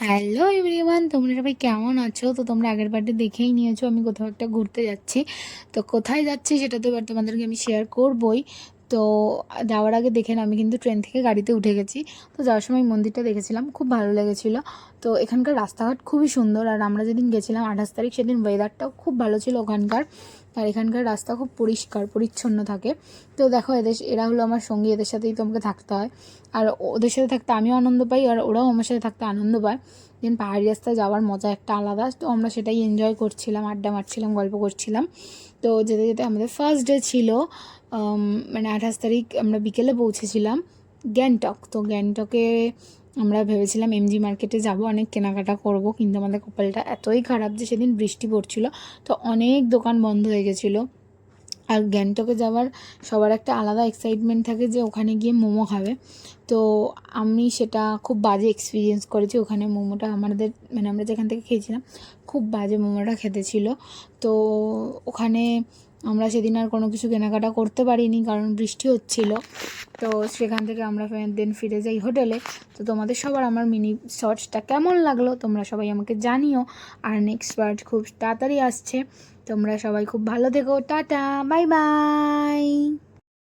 Hello everyone, তোমরা সবাই কেমন আছো? তো তোমরা আগের পার্টে দেখেই নিয়েছো আমি কোথাও একটা ঘুরতে যাচ্ছি। তো কোথায় যাচ্ছি সেটা তো এবার তোমাদেরকে আমি শেয়ার করবই। তো যাওয়ার আগে দেখে না, আমি কিন্তু ট্রেন থেকে গাড়িতে উঠে গেছি। তো যাওয়ার সময় মন্দিরটা দেখেছিলাম, খুব ভালো লেগেছিলো। তো এখানকার রাস্তাঘাট খুবই সুন্দর, আর আমরা যেদিন গেছিলাম 28 তারিখ, সেদিন ওয়েদারটাও খুব ভালো ছিল ওখানকার। আর এখানকার রাস্তা খুব পরিষ্কার পরিচ্ছন্ন থাকে। তো দেখো, এরা হলো আমার সঙ্গী, এদের সাথেই তোমাকে থাকতে হয়। আর ওদের সাথে থাকতে আমিও আনন্দ পাই, আর ওরাও আমার সাথে থাকতে আনন্দ পায়। দেন পাহাড়ি রাস্তায় যাওয়ার মজা একটা আলাদা। তো আমরা সেটাই এনজয় করছিলাম, আড্ডা মারছিলাম, গল্প করছিলাম। তো যেতে যেতে আমাদের ফার্স্ট ডে ছিল, মানে 28 তারিখ আমরা বিকেলে পৌঁছেছিলাম গ্যাংটক। তো গ্যাংটকে আমরা ভেবেছিলাম এমজি মার্কেটে যাব, অনেক কেনাকাটা করব, কিন্তু আমাদের কপালটা এতই খারাপ যে সেদিন বৃষ্টি পড়ছিল। তো অনেক দোকান বন্ধ হয়ে গেছিলো। আর গ্যাংটকে যাওয়ার সবার একটা আলাদা এক্সাইটমেন্ট থাকে যে ওখানে গিয়ে মোমো খাবে। তো আমি সেটা খুব বাজে এক্সপিরিয়েন্স করেছি। ওখানে মোমোটা আমাদের, মানে আমরা যেখান থেকে খেয়েছিলাম, খুব বাজে মোমোটা খেতে ছিল। তো ওখানে আমরা সেদিন আর কোনো কিছু কেনাকাটা করতে পারিনি, কারণ বৃষ্টি হচ্ছিল। তো সেখান থেকে আমরা দেন ফিরে যাই হোটেলে। তো তোমাদের সবার আমার মিনি শর্টসটা কেমন লাগলো তোমরা সবাই আমাকে জানিও। আর নেক্সট পার্ট খুব তাড়াতাড়ি আসছে। তোমরা সবাই খুব ভালো থেকো। Tata, bye bye.